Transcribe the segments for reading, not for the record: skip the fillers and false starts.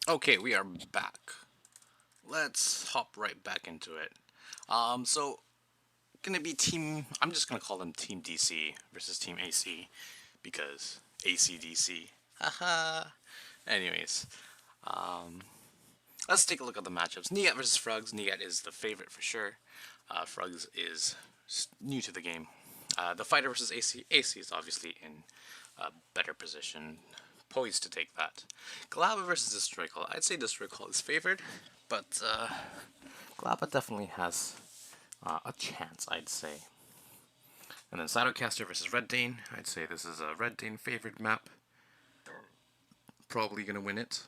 Okay, we are back. Let's hop right back into it. So gonna be team. I'm just gonna call them Team DC versus Team AC because ACDC. Haha. Anyways, um, let's take a look at the matchups. Neagat versus Frugs. Neagat is the favorite for sure. Frugs is new to the game. TheFighter versus AC. AC is obviously in a better position, poised to take that. Glaba versus DESTROYcall. I'd say DESTROYcall is favored, but glaba definitely has a chance, I'd say. And then Satocastor versus redDain. I'd say this is a redDain favored map. Probably gonna win it.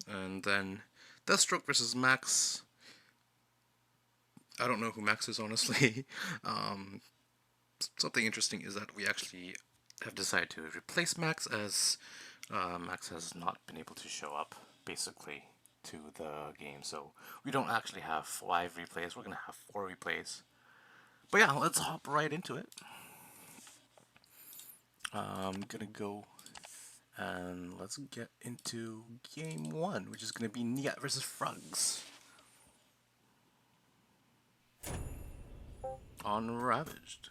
And then Deathstroke versus Max. I don't know who Max is, honestly. Something interesting is that we actually have decided to replace Max, as Max has not been able to show up, basically, to the game. So we don't actually have 5 replays. We're going to have 4 replays. But yeah, let's hop right into it. I'm going to go and let's get into game 1, which is going to be Neagat versus Frugs on Ravaged.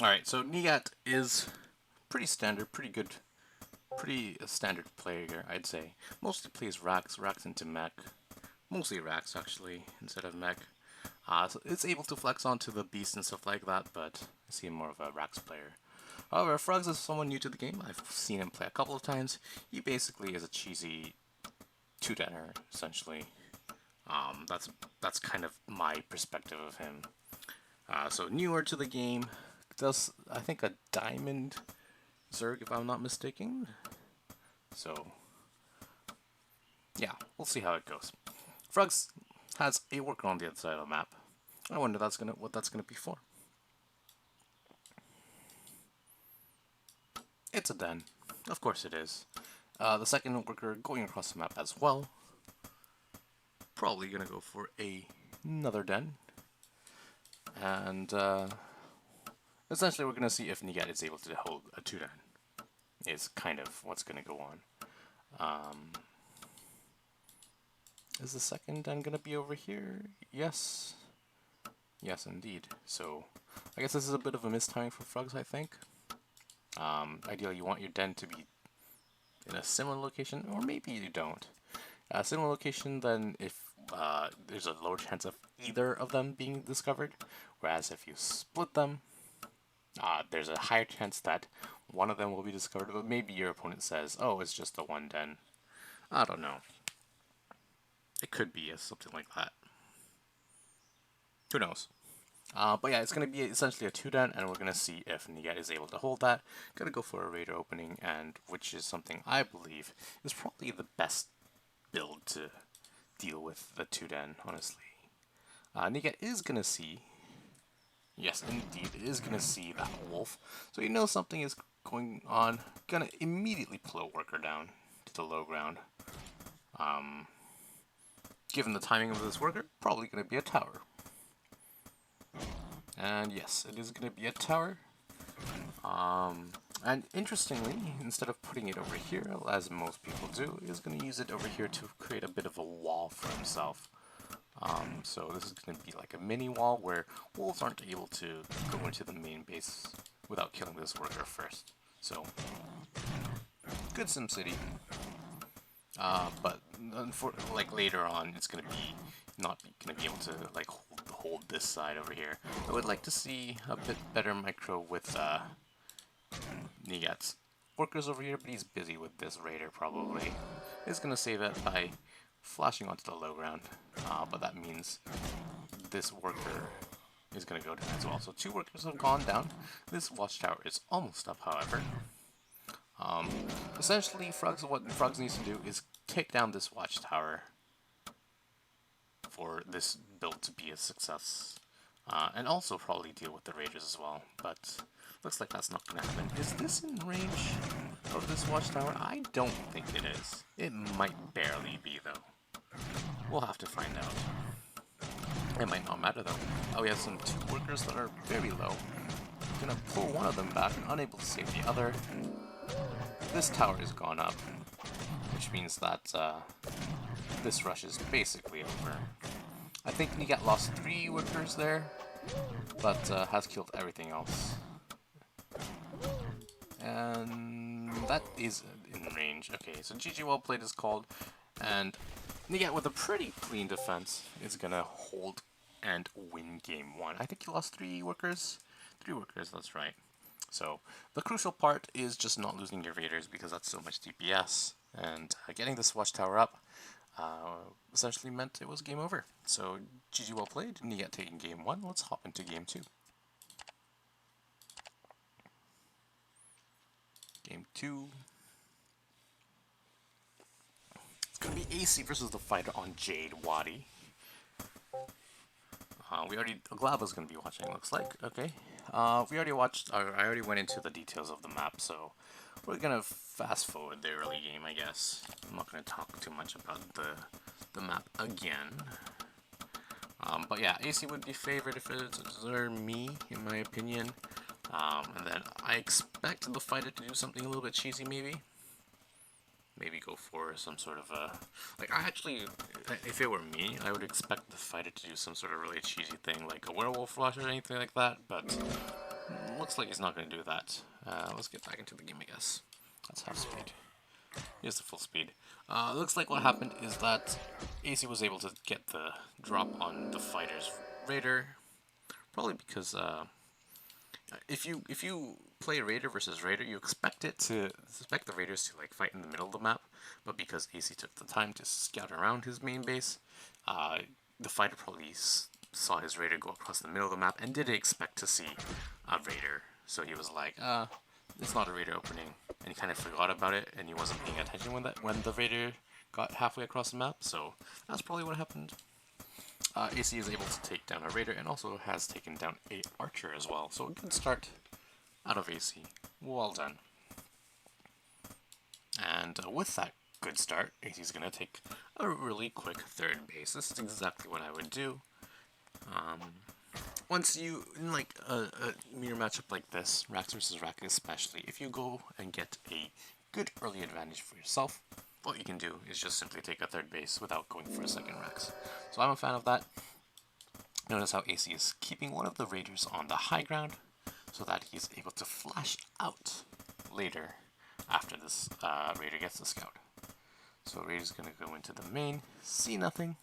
Alright, so Neagat is pretty standard, pretty standard player, I'd say. Mostly plays Rax into mech. Mostly Rax, actually, instead of mech. So it's able to flex onto the beast and stuff like that, but I see him more of a Rax player. However, Frugs is someone new to the game. I've seen him play a couple of times. He basically is a cheesy 2-denner, essentially. That's kind of my perspective of him. So newer to the game, does I think a diamond Zerg, if I'm not mistaken. So yeah, we'll see how it goes. Frugs has a worker on the other side of the map. I wonder what that's gonna be for. It's a den. Of course it is. The second worker going across the map as well. Probably gonna go for another den. And essentially we're gonna see if Neagat is able to hold a 2-den. Is kind of what's gonna go on. Is the second den gonna be over here? Yes. Yes, indeed. So, I guess this is a bit of a mistiming for Frugs, I think. Ideally, you want your den to be in a similar location, or maybe you don't. A similar location, then if there's a lower chance of either of them being discovered, whereas if you split them, there's a higher chance that one of them will be discovered, but maybe your opponent says, oh, it's just the one den. I don't know. It could be something like that. Who knows? But yeah, it's going to be essentially a 2-den, and we're going to see if Neagat is able to hold that. Going to go for a Raider opening, and which is something I believe is probably the best build to deal with the 2-den, honestly. Neagat is going to see, yes indeed, it is going to see that wolf, so you know something is going on. Going to immediately pull a worker down to the low ground. Given the timing of this worker, probably going to be a tower. And yes, it is going to be a tower. And interestingly, instead of putting it over here, as most people do, he's going to use it over here to create a bit of a wall for himself. So this is going to be like a mini wall where wolves aren't able to go into the main base without killing this worker first. So, good SimCity. But for like later on, it's going to be not going to be able to like hold this side over here. I would like to see a bit better micro with Neagat's workers over here, but he's busy with this raider probably. He's going to save it by flashing onto the low ground, but that means this worker is going to go down as well. So 2 workers have gone down. This watchtower is almost up, however. Essentially, what Frugs needs to do is take down this watchtower for this build to be a success. And also probably deal with the raiders as well, but looks like that's not going to happen. Is this in range of this watchtower? I don't think it is. It might barely be, though. We'll have to find out. It might not matter, though. Oh, we have some 2 workers that are very low. gonna pull one of them back, unable to save the other. This tower has gone up, which means that this rush is basically over. I think Neagat lost 3 workers there, but has killed everything else. And that is in range. Okay, so GG well played is called, and Neagat with a pretty clean defense is gonna hold and win game 1. I think he lost 3 workers. 3 workers, that's right. So the crucial part is just not losing your raiders because that's so much DPS, and getting this watchtower up essentially meant it was game over. So GG well played, Neagat taking game 1. Let's hop into game 2. Game 2. It's gonna be Aicy versus TheFighter on Jade, Wadi. Glaba's gonna be watching, looks like. Okay. We already watched, I already went into the details of the map, so we're gonna fast forward the early game, I guess. I'm not gonna talk too much about the map again. But yeah, Aicy would be favored if it were me, in my opinion. And then I expect the fighter to do something a little bit cheesy, maybe. Maybe go for some sort of a... Like, I actually, if it were me, I would expect the fighter to do some sort of really cheesy thing, like a werewolf rush or anything like that, but looks like he's not going to do that. Let's get back into the game, I guess. That's half speed. Here's the full speed. Looks like what happened is that Aicy was able to get the drop on the fighter's raider, probably because if you play Raider versus Raider, you expect the Raiders to like fight in the middle of the map, but because Aicy took the time to scout around his main base, the fighter probably saw his Raider go across the middle of the map and didn't expect to see a Raider. So he was like, it's not a Raider opening, and he kind of forgot about it, and he wasn't paying attention when the Raider got halfway across the map. So that's probably what happened. Aicy is able to take down a Raider and also has taken down a Archer as well. So a good start out of Aicy. Well done. And with that good start, Aicy's going to take a really quick third base. This is exactly what I would do. Once you, in like a mirror matchup like this, Rax versus Rack especially, if you go and get a good early advantage for yourself, what you can do is just simply take a third base without going for a second Rax. So I'm a fan of that. Notice how Aicy is keeping one of the Raiders on the high ground so that he's able to flash out later after this Raider gets the scout. So Raider's going to go into the main, see nothing.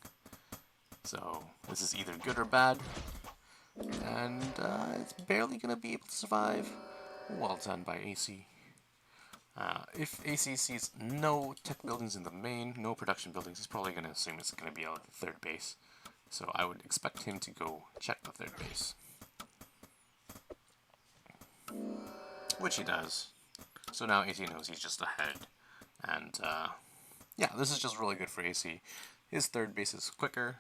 So this is either good or bad, and it's barely going to be able to survive. Well done by Aicy. If Aicy sees no tech buildings in the main, no production buildings, he's probably going to assume it's going to be a third base. So I would expect him to go check the third base. Which he does. So now Aicy knows he's just ahead. And yeah, this is just really good for Aicy. His third base is quicker,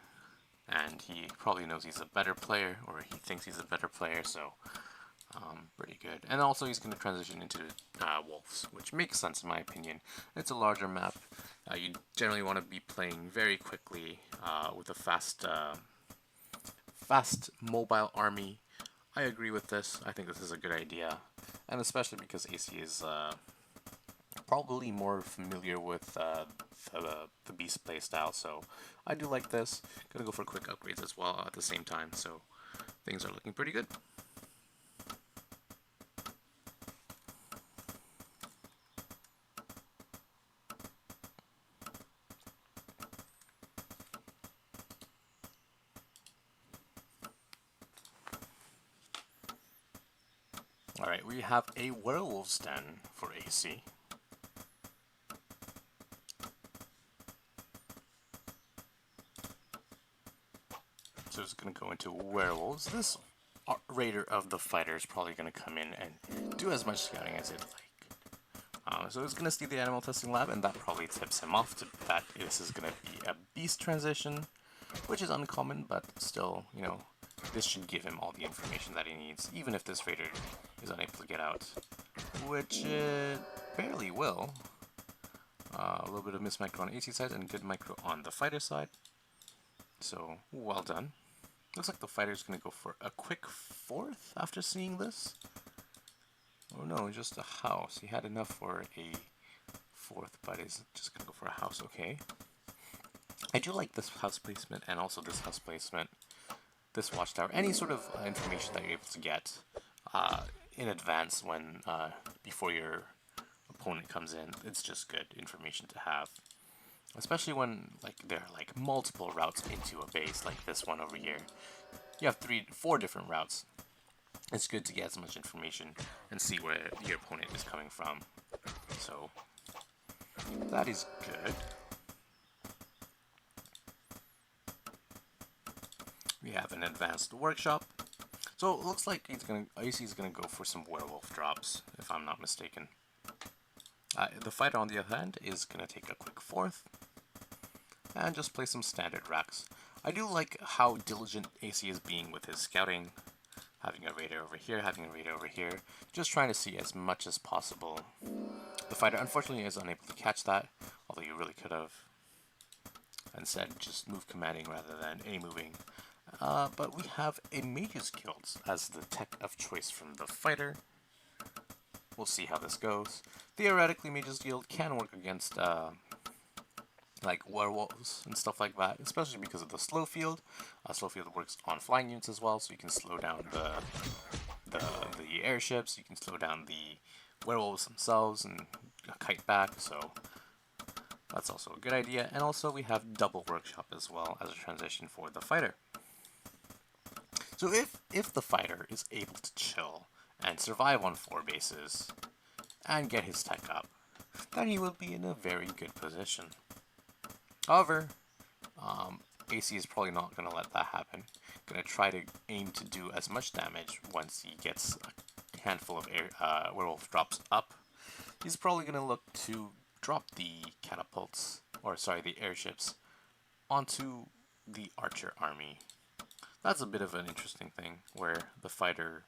and he probably knows he's a better player, or he thinks he's a better player, so pretty good. And also he's going to transition into Wolves, which makes sense in my opinion. It's a larger map. You generally want to be playing very quickly with a fast mobile army. I agree with this. I think this is a good idea, and especially because Aicy is probably more familiar with the beast playstyle, so I do like this. Gonna go for quick upgrades as well at the same time, so things are looking pretty good. Alright, we have a Werewolf's Den for Aicy. So it's going to go into Werewolves. This Raider of the Fighter is probably going to come in and do as much scouting as it like. So it's going to see the Animal Testing Lab, and that probably tips him off to that this is going to be a Beast transition, which is uncommon, but still, you know, this should give him all the information that he needs, even if this Raider is unable to get out, which it barely will. A little bit of mismicro on Aicy's side and good micro on the fighter side. So, well done. Looks like the fighter's gonna go for a quick fourth after seeing this. Oh no, just a house. He had enough for a fourth, but he's just gonna go for a house. Okay. I do like this house placement and also this house placement. This watchtower. Any sort of information that you're able to get in advance when before your opponent comes in, it's just good information to have. Especially when like there are like multiple routes into a base, like this one over here. You have 4 different routes. It's good to get as much information and see where your opponent is coming from. So that is good. We have an advanced workshop. So it looks like Aicy's gonna go for some werewolf drops, if I'm not mistaken. The fighter, on the other hand, is gonna take a quick fourth and just play some standard racks. I do like how diligent Aicy is being with his scouting, having a raider over here, having a raider over here, just trying to see as much as possible. The fighter, unfortunately, is unable to catch that, although you really could have. Instead, just move commanding rather than A moving. But we have a Mage's Guild as the tech of choice from the fighter. We'll see how this goes. Theoretically, Mage's Guild can work against like werewolves and stuff like that, especially because of the slow field. Slow field works on flying units as well, so you can slow down the airships, you can slow down the werewolves themselves and kite back, so that's also a good idea. And also we have double workshop as well as a transition for the fighter. So if the fighter is able to chill and survive on 4 bases and get his tech up, then he will be in a very good position. However, Aicy is probably not going to let that happen. Going to try to aim to do as much damage once he gets a handful of werewolf drops up. He's probably going to look to drop the catapults, or sorry, the airships, onto the archer army. That's a bit of an interesting thing, where the fighter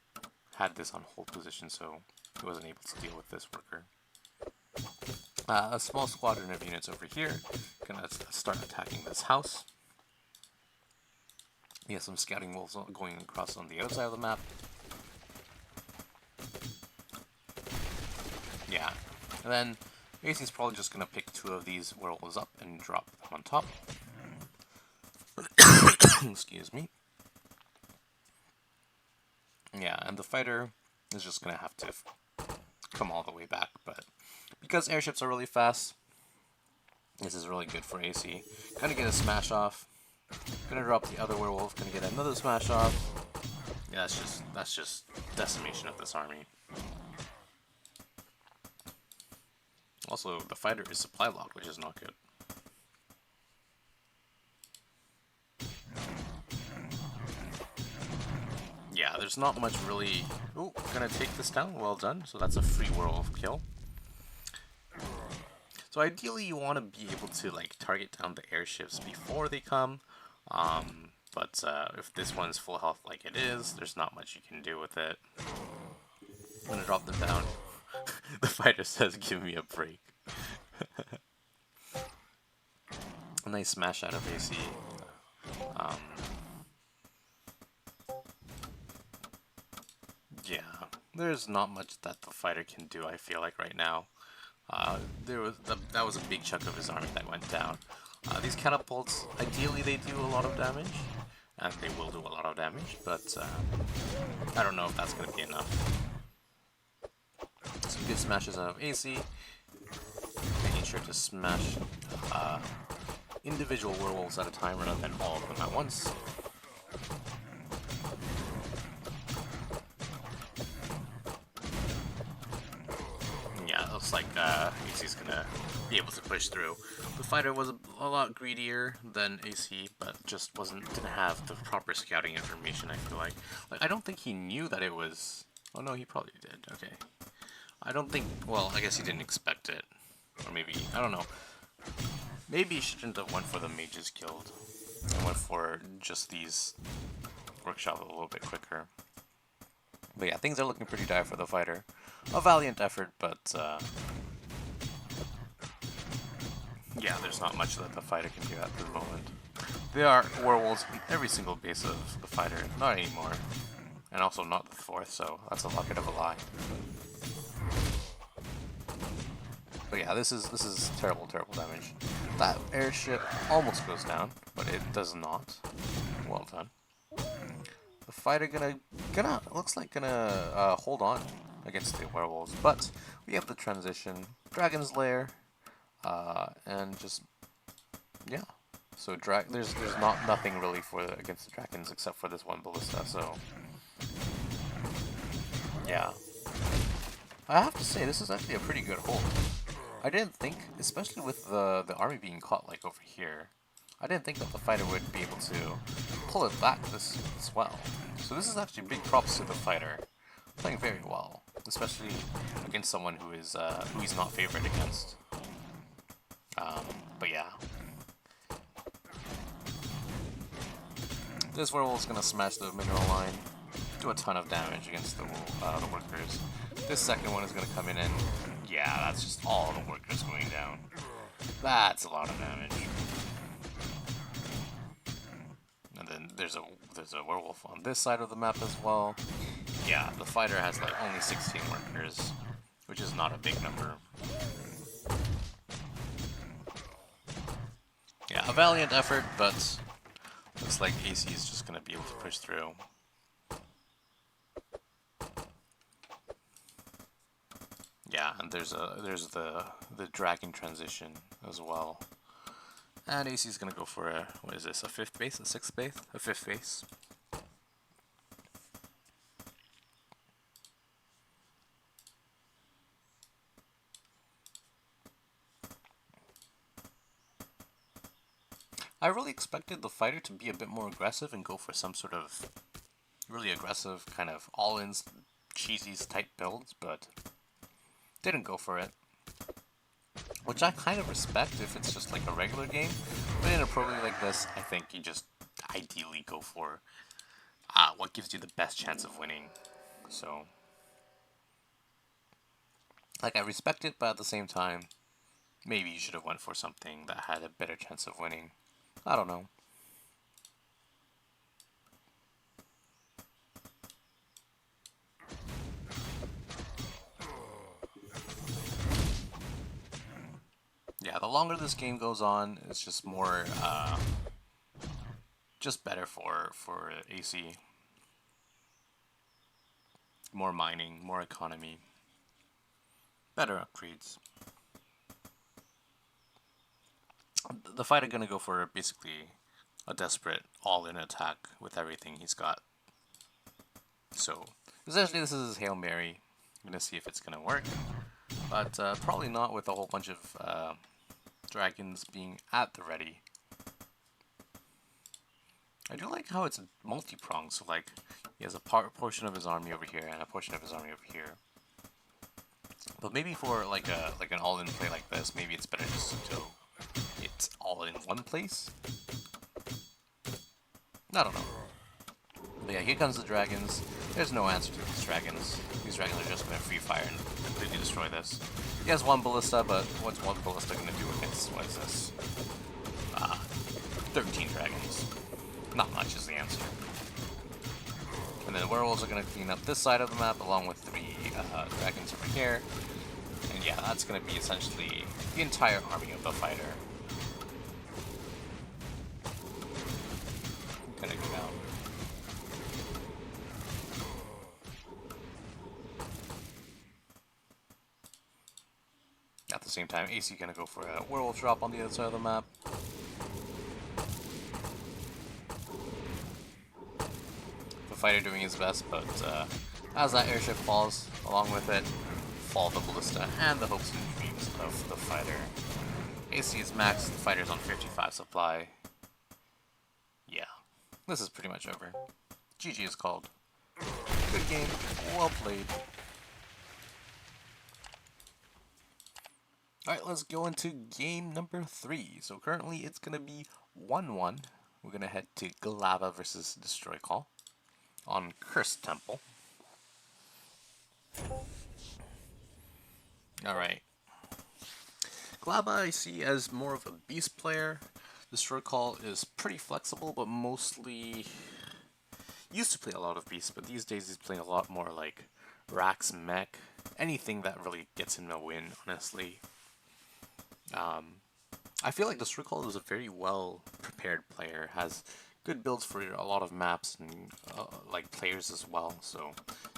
had this on hold position, so he wasn't able to deal with this worker. A small squadron of units over here, gonna start attacking this house. We have some scouting wolves going across on the outside of the map. Yeah, and then Aicy's probably just gonna pick 2 of these werewolves up and drop them on top. Excuse me. Yeah, and the fighter is just gonna have to come all the way back, but because airships are really fast, this is really good for Aicy. Gonna get a smash off. Gonna drop the other werewolf. Gonna get another smash off. Yeah, that's just decimation of this army. Also, the fighter is supply locked, which is not good. Yeah, there's not much really. Oh, gonna take this down. Well done. So that's a free werewolf kill. So ideally, you want to be able to like target down the airships before they come. But if this one's full health like it is, there's not much you can do with it. I'm gonna drop them down. The fighter says, "Give me a break." A nice smash out of Aicy. Yeah, there's not much that the fighter can do, I feel like, right now. That was a big chunk of his army that went down. These catapults, ideally they do a lot of damage, and they will do a lot of damage, but I don't know if that's going to be enough. Some good smashes out of Aicy, making sure to smash individual werewolves at a time rather than all of them at once. Looks like Aicy's gonna be able to push through. The fighter was a lot greedier than Aicy, but just didn't have the proper scouting information, I feel like. I don't think he knew that it was... Oh no, he probably did, okay. I don't think... Well, I guess he didn't expect it. Or maybe... I don't know. Maybe he shouldn't have went for the Mage's Guild. And went for just these workshop a little bit quicker. But yeah, things are looking pretty dire for the fighter. A valiant effort, but yeah, there's not much that the fighter can do at the moment. There are werewolves in every single base of the fighter, not anymore. And also not the fourth, so that's a bit of a lie. But yeah, this is terrible damage. That airship almost goes down, but it does not. Well done. The fighter looks like gonna hold on against the werewolves, but we have the transition, Dragon's Lair, and just yeah. So there's nothing really against the dragons except for this one ballista. So yeah, I have to say this is actually a pretty good hold. I didn't think, especially with the army being caught like over here, I didn't think that the fighter would be able to pull it back this well. So this is actually big props to the fighter, playing very well, especially against someone who he's not favored against. But yeah, this werewolf's gonna smash the mineral line, do a ton of damage against the workers. This second one is gonna come in and yeah, that's just all the workers going down. That's a lot of damage. And then there's a werewolf on this side of the map as well. Yeah, the fighter has like only 16 workers, which is not a big number. Yeah, a valiant effort, but looks like Aicy is just gonna be able to push through. Yeah, and there's the dragon transition as well. And Aicy's gonna go for a, what is this, a fifth base, a sixth base, a fifth base. I really expected the fighter to be a bit more aggressive and go for some sort of really aggressive kind of all-in cheesy type builds, but didn't go for it. Which I kind of respect if it's just like a regular game, but in a pro league like this, I think you just ideally go for what gives you the best chance of winning. So, like, I respect it, but at the same time, maybe you should have went for something that had a better chance of winning. I don't know. Yeah, the longer this game goes on, it's just more, just better for Aicy. More mining, more economy, better upgrades. The fighter gonna go for basically a desperate all-in attack with everything he's got. So essentially, this is his Hail Mary. I'm gonna see if it's gonna work, but probably not with a whole bunch of dragons being at the ready. I do like how it's multi-pronged, so like he has a portion of his army over here and a portion of his army over here. But maybe for like an all-in play like this, maybe it's better just to do it all in one place. I don't know. But yeah, here comes the dragons. There's no answer to these dragons. These dragons are just gonna free fire and completely destroy this. He has one ballista, but what's one ballista gonna do against, what is this? 13 dragons. Not much is the answer. And then the werewolves are gonna clean up this side of the map along with 3 dragons over here. And yeah, that's gonna be essentially the entire army of the fighter. Gonna go down. At the same time, Aicy gonna go for a werewolf drop on the other side of the map. The fighter doing his best, but as that airship falls, along with it, fall the ballista and the hopes and dreams of the fighter. Aicy is maxed, the fighter's on 55 supply. Yeah, this is pretty much over. GG is called. Good game, well played. Alright, let's go into game number 3. So currently it's going to be 1-1. We're going to head to Glaba versus DESTROYcall on Cursed Temple. Alright. Glaba I see as more of a beast player. DESTROYcall is pretty flexible, but mostly used to play a lot of beasts, but these days he's playing a lot more like Rax Mech, anything that really gets him a win, honestly. I feel like DESTROYcall is a very well prepared player, has good builds for a lot of maps and like players as well, so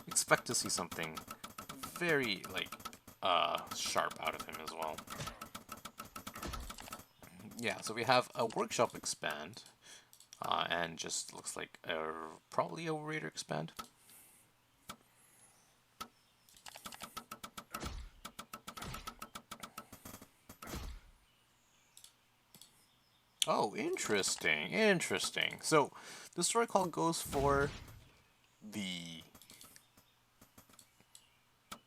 expect to see something very like sharp out of him as well. Yeah, so we have a workshop expand, and just looks like probably a raider expand. Oh, interesting, interesting. So, DESTROYcall goes for the...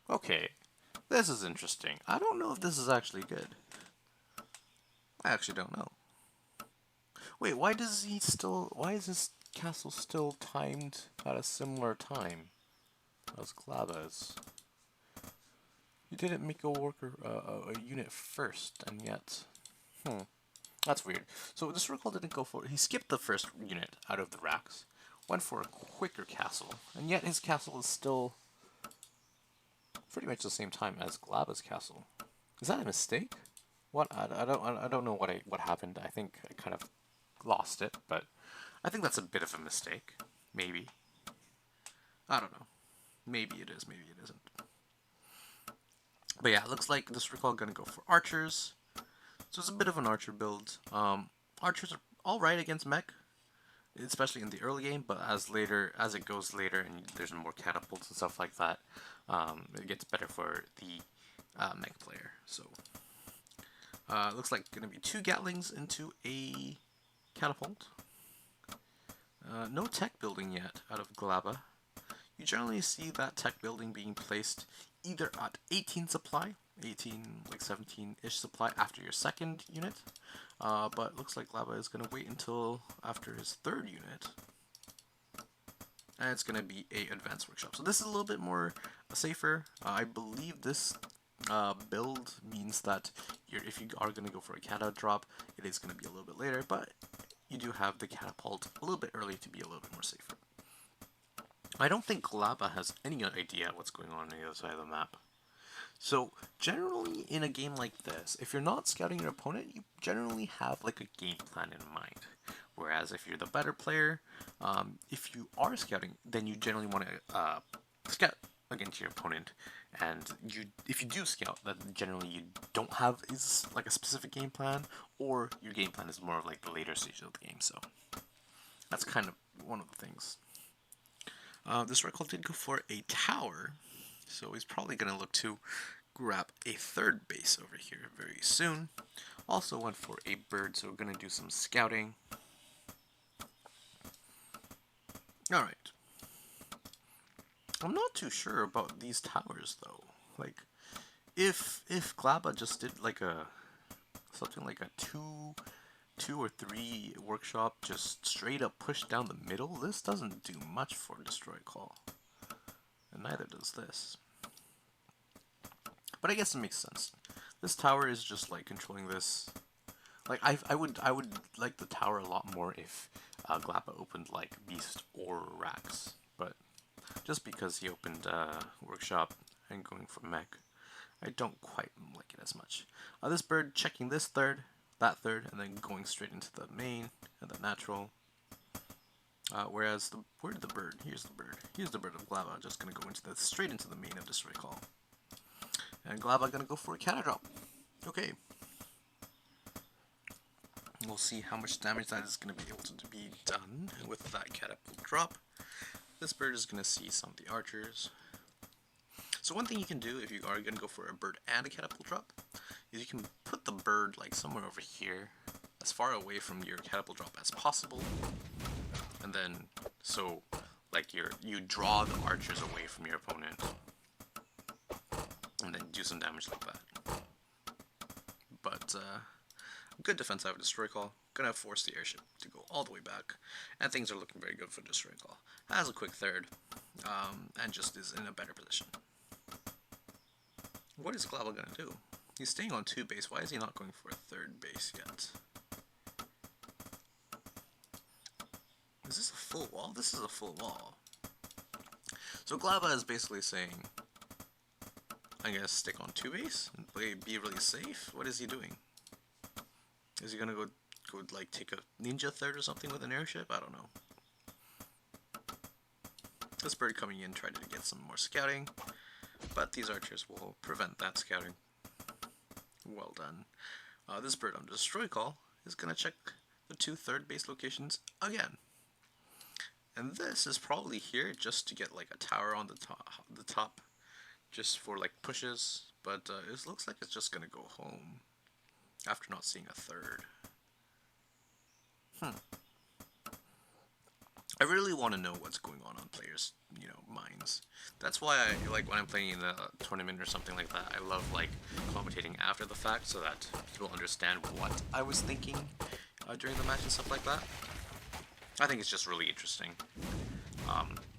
Okay, this is interesting. I don't know if this is actually good. I actually don't know. Wait, why does he still... Why is his castle still timed at a similar time as Glaba's? You didn't make a worker, a unit first, and yet... That's weird. So DESTROYcall didn't go for it. He skipped the first unit out of the racks, went for a quicker castle, and yet his castle is still pretty much the same time as Glaba's castle. Is that a mistake? What? I don't know what happened. I think I kind of lost it, but I think that's a bit of a mistake. Maybe. I don't know. Maybe it is. Maybe it isn't. But yeah, it looks like DESTROYcall gonna go for archers. So it's a bit of an archer build. Archers are alright against mech, especially in the early game, but as it goes later and there's more catapults and stuff like that, it gets better for the mech player. So it looks like going to be 2 Gatlings into a catapult. No tech building yet out of Glaba. You generally see that tech building being placed either at 18 supply, 18, like 17-ish supply after your second unit, but looks like Glaba is going to wait until after his third unit, and it's going to be a advanced workshop. So this is a little bit more safer. I believe this build means that if you are going to go for a cata drop, it is going to be a little bit later, but you do have the catapult a little bit early to be a little bit more safer. I don't think Glaba has any idea what's going on the other side of the map. So, generally in a game like this, if you're not scouting your opponent, you generally have like a game plan in mind. Whereas if you're the better player, if you are scouting, then you generally want to scout against your opponent. And if you do scout, then generally you don't have like a specific game plan, or your game plan is more of like the later stages of the game. So, that's kind of one of the things. DESTROYcall did go for a tower, so he's probably going to look to grab a third base over here very soon. Also went for a bird, so we're going to do some scouting. Alright. I'm not too sure about these towers, though. Like, if Glaba just did like something like a 2 or 3 workshop, just straight up push down the middle, this doesn't do much for DESTROYcall. And neither does this. But I guess it makes sense. This tower is just like controlling this. Like I would like the tower a lot more if Glaba opened like Beast or Rax, but just because he opened Workshop and going for Mech, I don't quite like it as much. This bird checking this third, that third, and then going straight into the main and the natural. Whereas where did the bird? Here's the bird. Here's the bird of Glaba. Just gonna go straight into the main of DESTROYcall. And Glaba gonna go for a cata drop. Okay. We'll see how much damage that is gonna be able to be done with that catapult drop. This bird is gonna see some of the archers. So one thing you can do if you are gonna go for a bird and a catapult drop is you can put the bird like somewhere over here, as far away from your catapult drop as possible. And then so like you draw the archers away from your opponent. And then do some damage like that. But good defense out of DESTROYcall. Gonna force the airship to go all the way back, and things are looking very good for DESTROYcall. Has a quick third, and just is in a better position. What is Glaba gonna do? He's staying on 2 base. Why is he not going for a third base yet? Is this a full wall? This is a full wall. So glaba is basically saying, I'm gonna stick on 2 base and be really safe. What is he doing? Is he gonna go like take a ninja third or something with an airship? I don't know. This bird coming in tried to get some more scouting, but these archers will prevent that scouting. Well done. This bird on DESTROYcall is gonna check the 2 third base locations again. And this is probably here just to get like a tower on the top, just for like pushes, but it looks like it's just gonna go home after not seeing a third. I really want to know what's going on players', minds. That's why I like when I'm playing in a tournament or something like that. I love like commentating after the fact so that people understand what I was thinking during the match and stuff like that. I think it's just really interesting.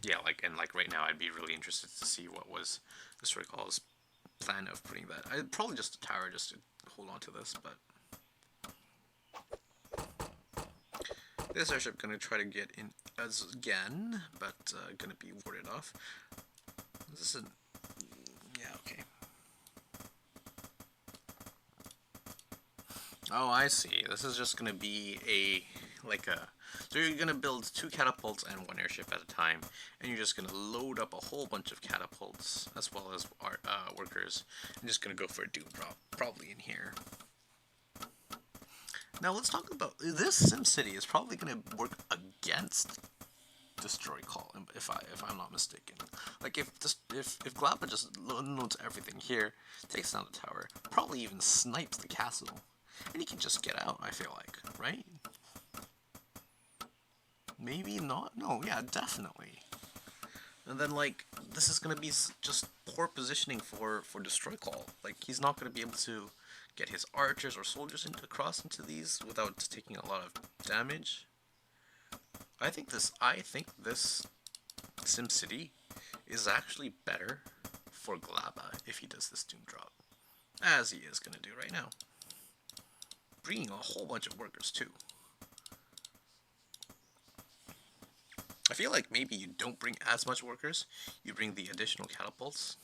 Yeah, like right now, I'd be really interested to see what was DESTROYcall's plan of putting that. I'd probably just a tower just to hold on to this, but this airship gonna try to get in as again, but gonna be warded off. This is yeah, okay. Oh, I see. This is just gonna be so you're gonna build 2 catapults and 1 airship at a time, and you're just gonna load up a whole bunch of catapults as well as workers, and just gonna go for a doom drop, probably in here. Now let's talk about this. SimCity is probably gonna work against DESTROYcall, if I'm not mistaken. Like if glaba just loads everything here, takes down the tower, probably even snipes the castle, and he can just get out. I feel like, right? Maybe not. No, yeah, definitely. And then like this is gonna be just poor positioning for DESTROYcall. Like he's not gonna be able to get his archers or soldiers across into these without taking a lot of damage. I think this SimCity is actually better for glaba if he does this doom drop, as he is gonna do right now, bringing a whole bunch of workers too. I feel like maybe you don't bring as much workers, you bring the additional catapults.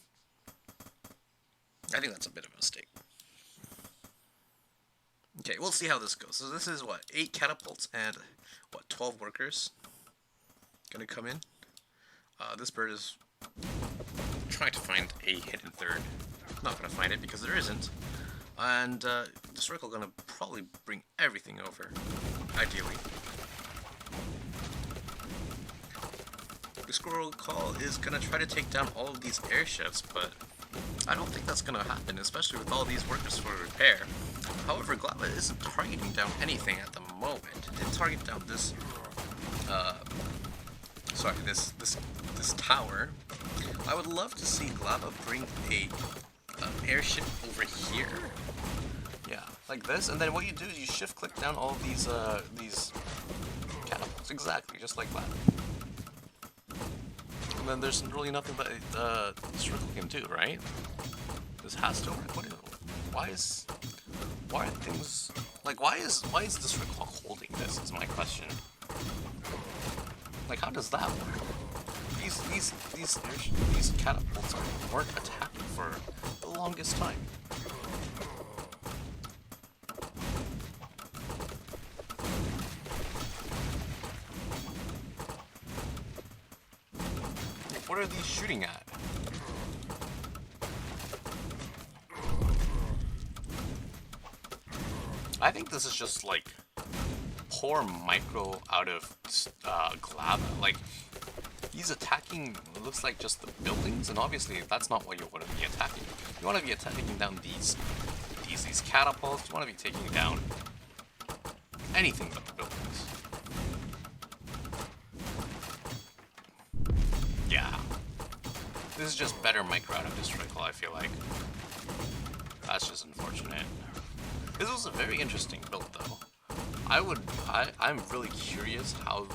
I think that's a bit of a mistake. Okay, we'll see how this goes. So this is what, 8 catapults and what, 12 workers gonna come in. This bird is trying to find a hidden third. Not gonna find it because there isn't. And DESTROYcall gonna probably bring everything over, ideally. DESTROYcall is gonna try to take down all of these airships, but I don't think that's gonna happen, especially with all these workers for repair. However, glaba isn't targeting down anything at the moment. It did target down this, this tower. I would love to see glaba bring a airship over here. Yeah, like this, and then what you do is you shift click down all of these catapults, exactly, just like that. And then there's really nothing that DESTROYcall can do, right? This has to work. Why are things like why is DESTROYcall holding this? Is my question. Like, how does that work? These catapults weren't attacking for the longest time. What are these shooting at? I think this is just like poor micro out of glaba. Like he's attacking, it looks like just the buildings, and obviously that's not what you want to be attacking. You want to be attacking down these catapults. You want to be taking down anything but the buildings. Yeah. This is just better micro out of DESTROYcall, I feel like. That's just unfortunate. This was a very interesting build, though. I'm really curious how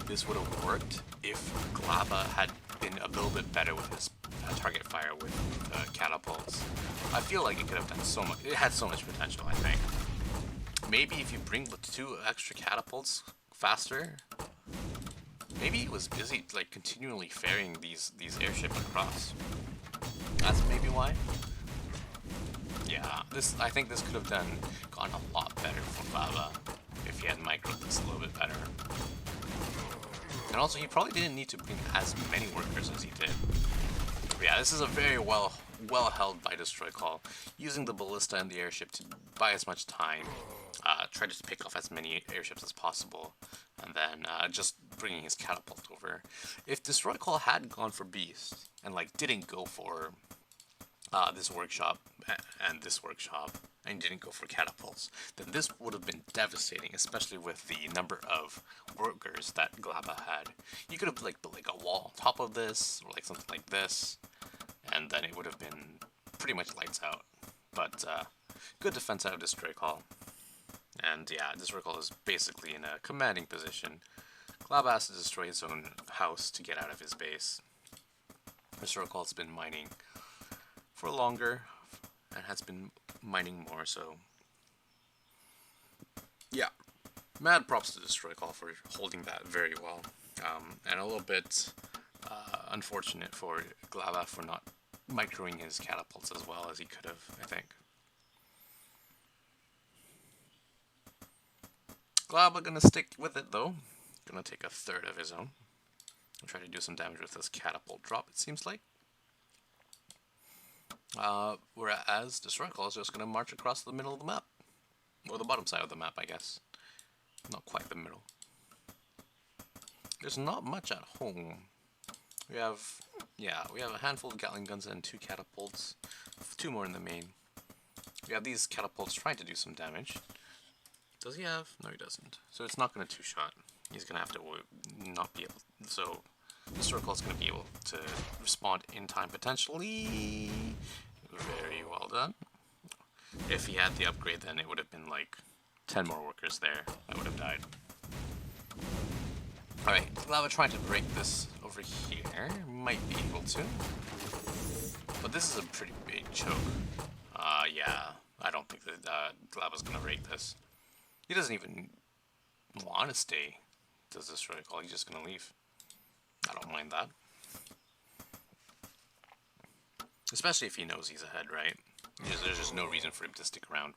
this would have worked if glaba had been a little bit better with his target fire with catapults. I feel like it could have done so much. It had so much potential, I think. Maybe if you bring the 2 extra catapults faster, Maybe he was busy, like, continually ferrying these airships across. That's maybe why. Yeah, I think this could have gone a lot better for glaba if he had microed this a little bit better. And also, he probably didn't need to bring as many workers as he did. But yeah, this is a very well held by DESTROYcall, using the ballista and the airship to buy as much time, try to pick off as many airships as possible, and then just bringing his catapult over. If DESTROYcall had gone for Beast and like didn't go for this workshop and this workshop and didn't go for catapults, then this would have been devastating, especially with the number of workers that glaba had. You could have like built like a wall on top of this, or like something like this, and then it would have been pretty much lights out. But good defense out of DESTROYcall. And yeah, DESTROYcall is basically in a commanding position. Glaba has to destroy his own house to get out of his base. DESTROYcall's been mining for longer and has been mining more, so yeah, mad props to DESTROYcall for holding that very well, and a little bit unfortunate for glaba for not microing his catapults as well as he could have, I think. Glaba gonna stick with it though, gonna take a third of his own and try to do some damage with this catapult drop, it seems like. Whereas DESTROYcall is just going to march across the middle of the map. Or the bottom side of the map, I guess. Not quite the middle. There's not much at home. We have a handful of Gatling guns and 2 catapults. 2 more in the main. We have these catapults trying to do some damage. Does he have? No, he doesn't. So it's not going to 2-shot. He's going to have to not be able... So DESTROYcall is going to be able to respond in time, potentially. Very well done. If he had the upgrade, then it would have been like 10 more workers there. I would have died. Alright, glaba trying to break this over here. Might be able to. But this is a pretty big choke. Yeah, I don't think that glaba's going to break this. He doesn't even want to stay. Does DESTROYcall? He's just going to leave. I don't mind that. Especially if he knows he's ahead, right? There's just no reason for him to stick around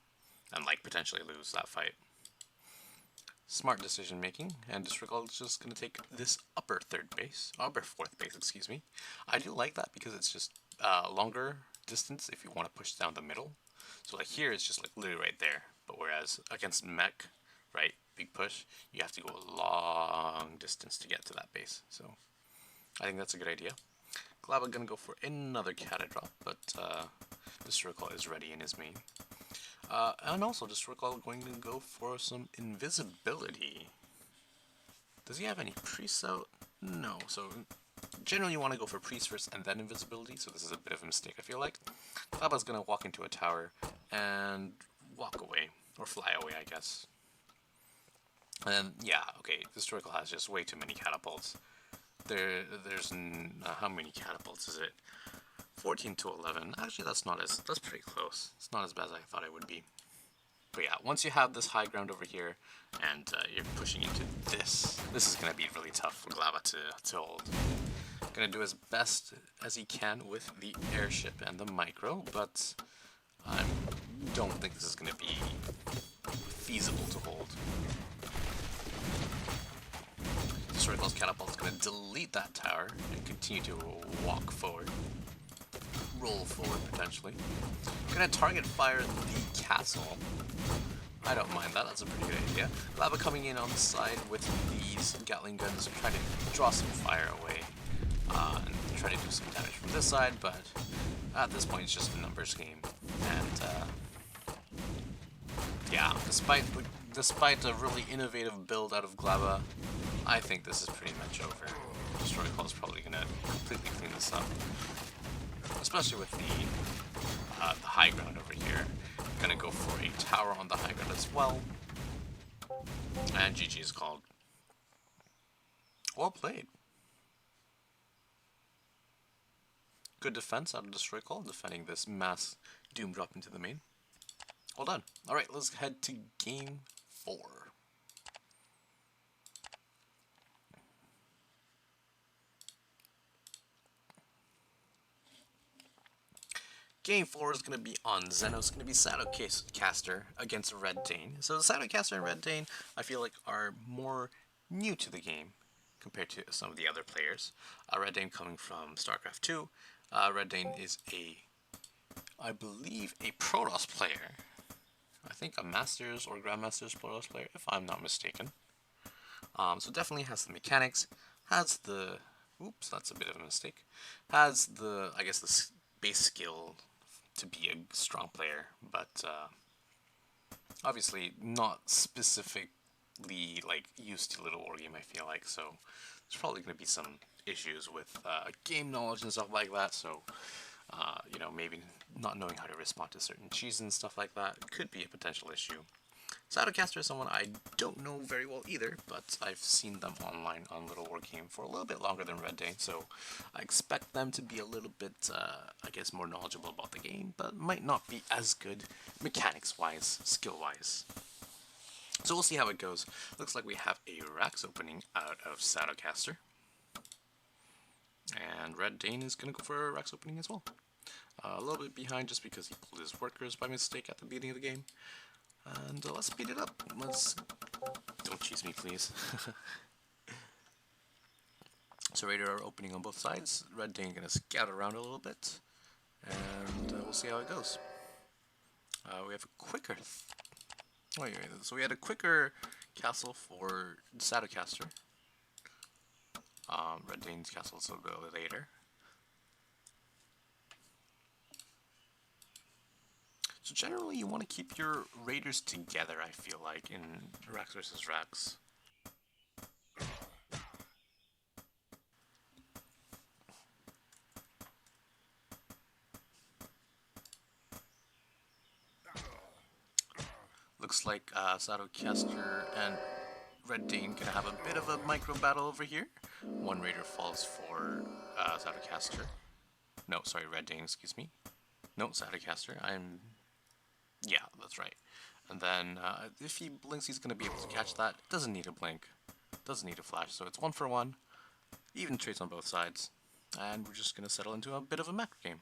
and like potentially lose that fight. Smart decision making, and DESTROYcall is just going to take this upper fourth base, excuse me. I do like that because it's just longer distance if you want to push down the middle. So like here it's just like literally right there, but whereas against mech, right, big push, you have to go a long distance to get to that base. So I think that's a good idea. Glaba gonna go for another cata drop, but DESTROYcall is ready in his main. And also DESTROYcall going to go for some invisibility. Does he have any priests out? No. So generally you want to go for priests first and then invisibility, so this is a bit of a mistake I feel like. Glaba's gonna walk into a tower and walk away, or fly away I guess. And yeah, okay, DESTROYcall has just way too many catapults. There's how many catapults is it? 14 to 11. Actually, that's pretty close. It's not as bad as I thought it would be. But yeah, once you have this high ground over here, and you're pushing into this is gonna be really tough for glaba to hold. Gonna do as best as he can with the airship and the micro, but I don't think this is gonna be feasible to hold. DESTROYcall's catapult is going to delete that tower and continue to walk forward. Roll forward, potentially. Going to target fire the castle. I don't mind that, that's a pretty good idea. Glaba coming in on the side with these Gatling guns, trying to draw some fire away. And try to do some damage from this side, but at this point it's just a numbers game. And yeah, despite a really innovative build out of glaba, I think this is pretty much over. DESTROYcall is probably going to completely clean this up. Especially with the high ground over here. Going to go for a tower on the high ground as well. And GG is called. Well played. Good defense out of DESTROYcall, defending this mass doom drop into the main. Well done. Alright, let's head to game 4. Game 4 is going to be on Xenos. It's going to be Satocastor against redDain. So Satocastor and redDain, I feel like, are more new to the game compared to some of the other players. redDain coming from StarCraft 2. redDain is I believe, a Protoss player. I think a Masters or Grandmasters Protoss player, if I'm not mistaken. So definitely has the mechanics, has the... Oops, that's a bit of a mistake. Has the, I guess, the base skill to be a strong player, but obviously not specifically like used to Littlewargame, I feel like, so there's probably going to be some issues with game knowledge and stuff like that, so you know, maybe not knowing how to respond to certain cheeses and stuff like that could be a potential issue. Satocastor is someone I don't know very well either, but I've seen them online on Littlewargame for a little bit longer than redDain, so I expect them to be a little bit, I guess, more knowledgeable about the game, but might not be as good mechanics-wise, skill-wise. So we'll see how it goes. Looks like we have a Rax opening out of Satocastor, and redDain is going to go for a Rax opening as well. A little bit behind just because he pulled his workers by mistake at the beginning of the game. And let's speed it up. Don't cheese me, please. So Raider are opening on both sides. redDain gonna scout around a little bit, and we'll see how it goes. We have a quicker. So we had a quicker castle for Satocastor. redDain's castle is a little bit later. So generally, you want to keep your raiders together, I feel like, in Rax versus Rax. Looks like Satocastor and redDain gonna have a bit of a micro battle over here. One raider falls for Satocastor. No, sorry, redDain, excuse me. No, Satocastor. Yeah, that's right. And then if he blinks, he's going to be able to catch that. Doesn't need a blink. Doesn't need a flash. So it's 1 for 1. Even trades on both sides. And we're just going to settle into a bit of a mech game.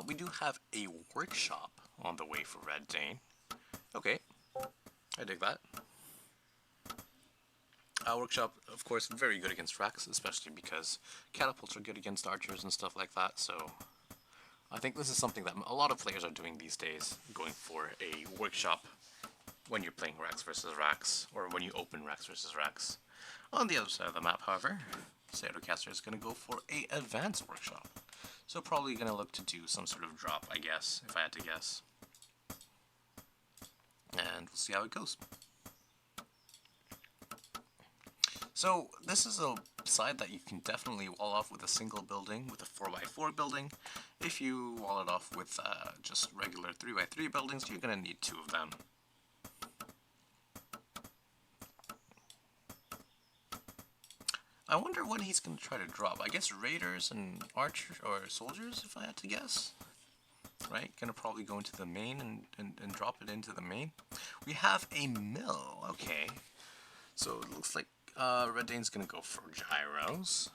We do have a workshop on the way for redDain. Okay, I dig that. Workshop, of course, very good against Rax, especially because catapults are good against archers and stuff like that, so I think this is something that a lot of players are doing these days, going for a workshop when you're playing Rax versus Rax, or when you open Rax versus Rax. On the other side of the map, however, Satocastor is going to go for a advanced workshop, so probably going to look to do some sort of drop, I guess, if I had to guess. And we'll see how it goes. So this is a side that you can definitely wall off with a single building, with a 4x4 building. If you wall it off with just regular 3x3 buildings, you're going to need 2 of them. I wonder what he's going to try to drop. I guess raiders and archers or soldiers, if I had to guess. Right? Going to probably go into the main and drop it into the main. We have a mill. Okay. So it looks like redDain's gonna go for gyros.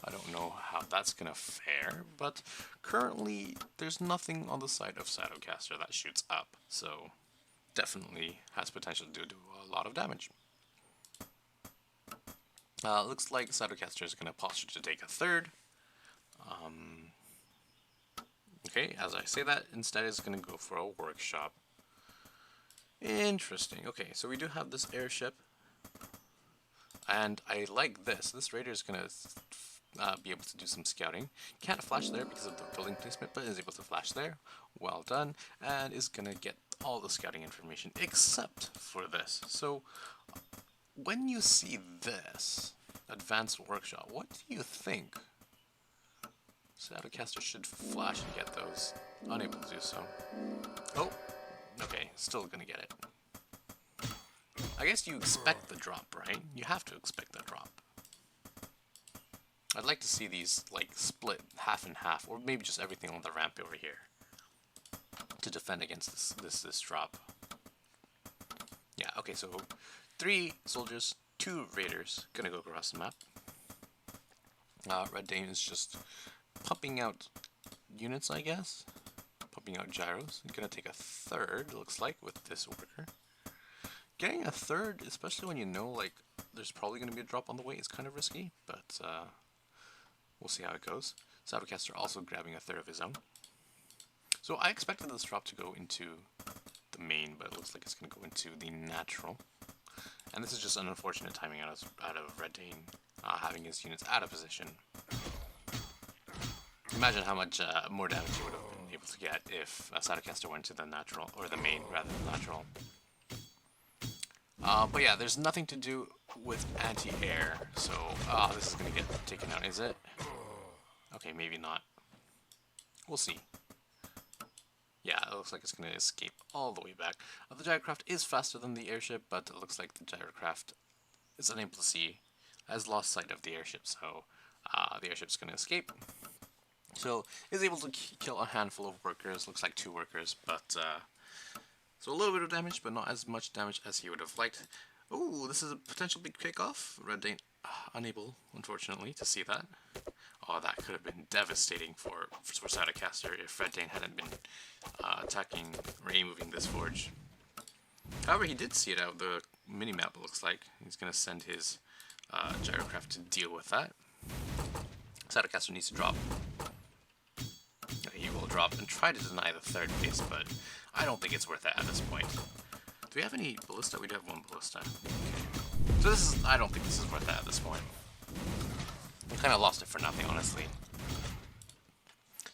I don't know how that's gonna fare, but currently there's nothing on the side of Satocastor that shoots up, so definitely has potential to do a lot of damage. Looks like Satocastor is gonna posture to take a third. Okay, as I say that, instead it's gonna go for a workshop. Interesting. Okay, so we do have this airship. And I like this. This raider is going to be able to do some scouting. Can't flash there because of the building placement, but is able to flash there. Well done. And is going to get all the scouting information except for this. So when you see this advanced workshop, what do you think? Satocastor should flash and get those. Unable to do so. Oh, okay. Still going to get it. I guess you expect the drop, right? You have to expect the drop. I'd like to see these, like, split half and half, or maybe just everything on the ramp over here to defend against this drop. Yeah, okay, so 3 soldiers, 2 raiders, gonna go across the map. redDain is just pumping out units, I guess. Pumping out gyros. I'm gonna take a third, looks like, with this worker. Getting a third, especially when you know, like, there's probably gonna be a drop on the way, is kind of risky, but we'll see how it goes. Satocastor also grabbing a third of his own. So I expected this drop to go into the main, but it looks like it's gonna go into the natural. And this is just an unfortunate timing out of redDain having his units out of position. Imagine how much more damage he would have been able to get if Satocastor went to the natural, or the main rather than natural. But yeah, there's nothing to do with anti-air, so this is going to get taken out, is it? Okay, maybe not. We'll see. Yeah, it looks like it's going to escape all the way back. The gyrocraft is faster than the airship, but it looks like the gyrocraft is unable to see, has lost sight of the airship, so the airship's going to escape. So, is able to kill a handful of workers, looks like 2 workers, but so a little bit of damage, but not as much damage as he would have liked. Ooh, this is a potential big kickoff. redDain unable, unfortunately, to see that. Oh, that could have been devastating for Satocastor if redDain hadn't been attacking or moving this forge. However, he did see it out of the minimap, it looks like. He's going to send his gyrocraft to deal with that. Satocastor needs to drop. He will drop and try to deny the third base, but I don't think it's worth it at this point. Do we have any ballista? We do have 1 ballista. Okay. So this is, I don't think this is worth it at this point. We kind of lost it for nothing, honestly.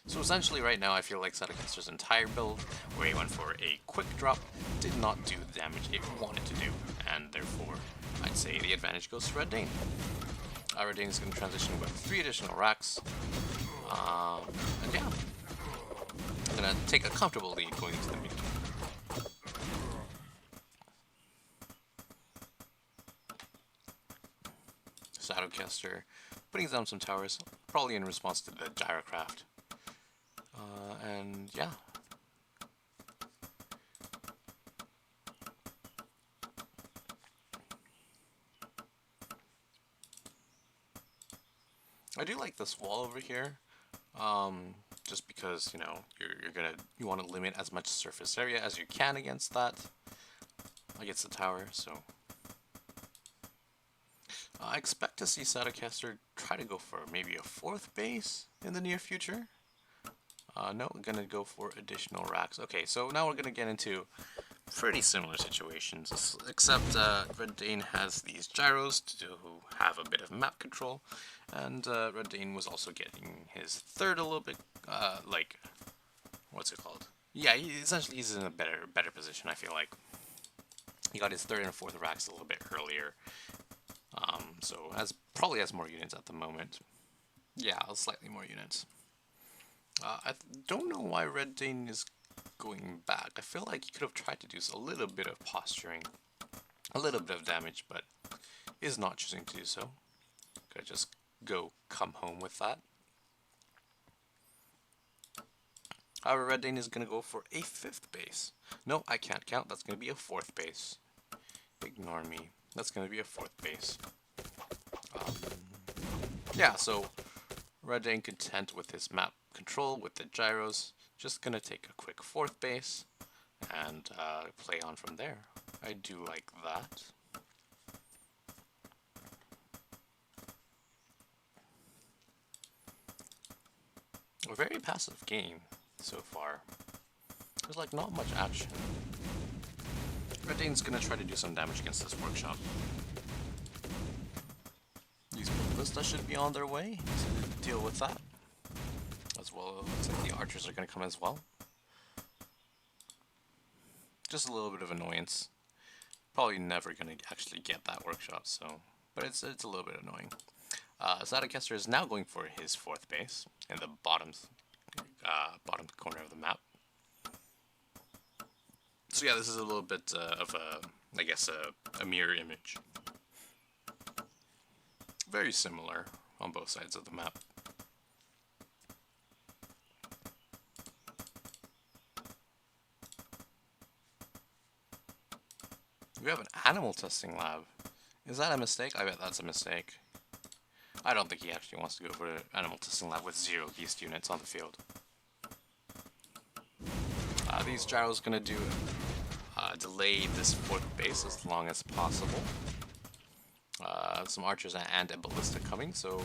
So essentially right now I feel like Satocastor's entire build, where he went for a quick drop, did not do the damage it wanted to do, and therefore I'd say the advantage goes to redDain. redDain is going to transition with 3 additional racks, and yeah, I'm going to take a comfortable lead going into the mid. Satocastor putting down some towers, probably in response to the gyrocraft. And yeah. I do like this wall over here, just because, you know, you want to limit as much surface area as you can against that, against the tower, so. I expect to see Satocastor try to go for maybe a 4th base in the near future. No, we're going to go for additional racks. Okay, so now we're going to get into pretty similar situations, except redDain has these gyros to have a bit of map control, and redDain was also getting his third a little bit, like, what's it called? Yeah, essentially he's in a better position, I feel like. He got his 3rd and 4th racks a little bit earlier, so probably has more units at the moment. Yeah, slightly more units. I don't know why redDain is going back. I feel like he could have tried to do a little bit of posturing, a little bit of damage, but is not choosing to do so. Could just come home with that. However, redDain is going to go for a 5th base. No, I can't count. That's going to be a 4th base. Ignore me. That's going to be a 4th base. Yeah, so redDain content with his map control with the gyros. Just going to take a quick 4th base and play on from there. I do like that. A very passive game so far. There's like not much action. redDain's gonna try to do some damage against this workshop. These ballistas should be on their way to deal with that. As well, it looks like the archers are gonna come as well. Just a little bit of annoyance. Probably never gonna actually get that workshop, so, but it's a little bit annoying. Satocastor is now going for his 4th base in the bottom corner of the map. So yeah, this is a little bit of a, I guess, a mirror image. Very similar on both sides of the map. We have an animal testing lab. Is that a mistake? I bet that's a mistake. I don't think he actually wants to go for animal testing lab with 0 beast units on the field. These gyros gonna do delay this 4th base as long as possible. Some archers and a ballista coming, so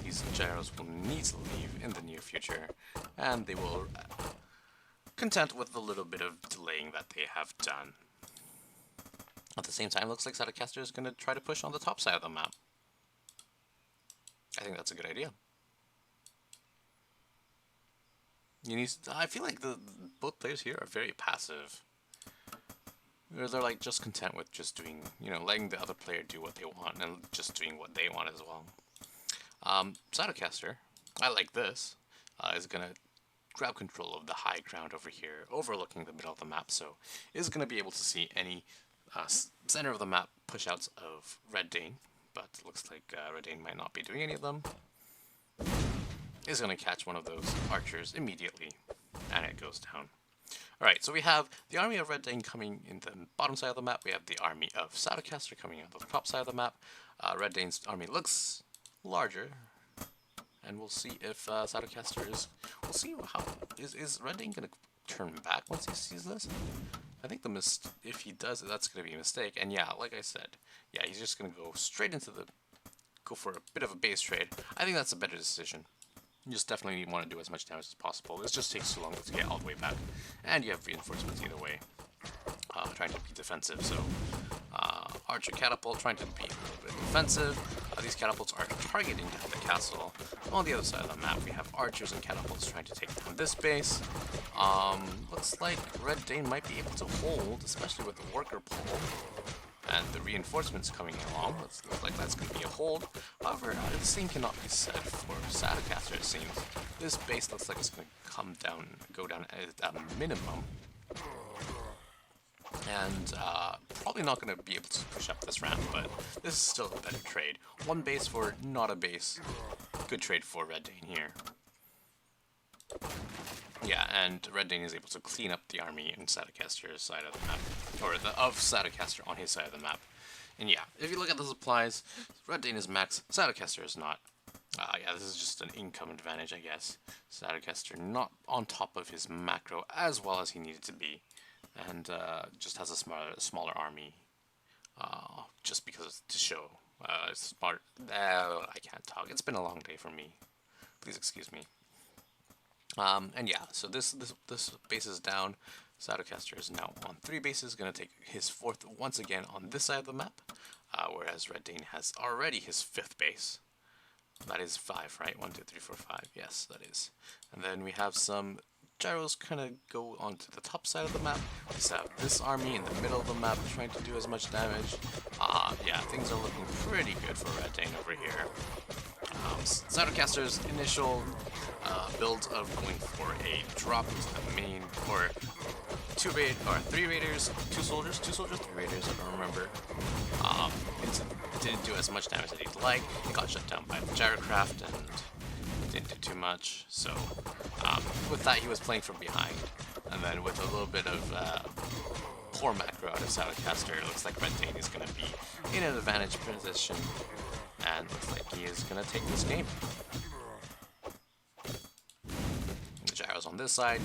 these gyros will need to leave in the near future, and they will content with the little bit of delaying that they have done. At the same time, looks like Satocastor is going to try to push on the top side of the map. I think that's a good idea. I feel like both players here are very passive. They're like just content with just doing, letting the other player do what they want and just doing what they want as well. Satocastor, I like this, is going to grab control of the high ground over here, overlooking the middle of the map, so is going to be able to see any center of the map push-outs of redDain, but looks like redDain might not be doing any of them. Is going to catch one of those archers immediately, and it goes down. Alright, so we have the army of redDain coming in the bottom side of the map. We have the army of Satocastor coming on the top side of the map. redDain's army looks larger, and we'll see if Satocastor is... We'll see how... Is redDain going to turn back once he sees this? I think if he does it, that's going to be a mistake. And yeah, like I said, yeah, he's just going to go straight into go for a bit of a base trade. I think that's a better decision. You just definitely want to do as much damage as possible. This just takes too long to get all the way back. And you have reinforcements either way. Trying to be defensive, so Archer Catapult trying to be a little bit defensive. These catapults are targeting the castle. On the other side of the map, we have archers and catapults trying to take down this base. Looks like redDain might be able to hold, especially with the worker pull and the reinforcements coming along. Looks like that's going to be a hold. However, the same cannot be said for Satocastor, it seems. This base looks like it's going to go down at a minimum. And probably not going to be able to push up this ramp, but this is still a better trade. One base for not a base. Good trade for redDain here. Yeah, and redDain is able to clean up the army in Satocastor's side of the map, or of Satocastor on his side of the map. And yeah, if you look at the supplies, redDain is max, Satocastor is not. Yeah, this is just an income advantage, I guess. Satocastor not on top of his macro as well as he needed to be. And just has a smaller army, just because to show smart. I can't talk. It's been a long day for me. Please excuse me. And yeah, so this base is down. Satocastor is now on 3 bases, gonna take his 4th once again on this side of the map, whereas redDain has already his 5th base. That is 5, right? 1, 2, 3, 4, 5. Yes, that is. And then we have some gyros kind of go onto the top side of the map. We just have this army in the middle of the map trying to do as much damage. Yeah, things are looking pretty good for redDain over here. Satocastor's initial build of going for a drop into the main, or 3 raiders, 2 soldiers, 3 raiders, I don't remember. It didn't do as much damage as he'd like. It got shut down by the gyrocraft and didn't do too much. So with that, he was playing from behind, and then with a little bit of poor macro out of Satocastor, it looks like redDain is going to be in an advantage position, and looks like he is going to take this game. The gyros on this side,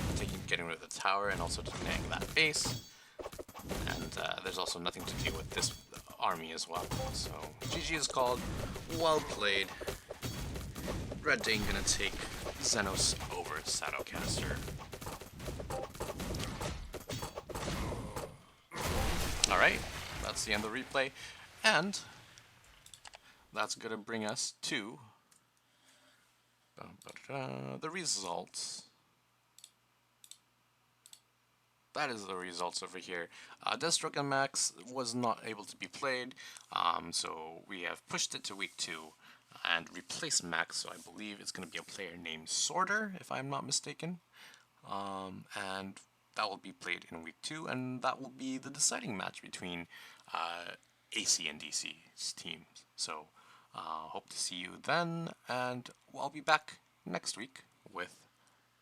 getting rid of the tower and also denying that base, and there's also nothing to do with this army as well. So GG is called. Well played. redDain gonna take Xenos over Satocastor. Alright, that's the end of the replay, and that's gonna bring us to the results. That is the results over here. DESTROYcall Max was not able to be played, so we have pushed it to week 2 and replaced Max, so I believe it's going to be a player named Sorter, if I'm not mistaken. And that will be played in week 2, and that will be the deciding match between Aicy and DC's teams. So hope to see you then, and I'll be back next week with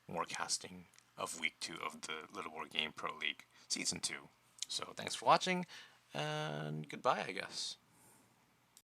more casting of week 2 of the Littlewargame Proleague Season 2. So thanks for watching, and goodbye, I guess.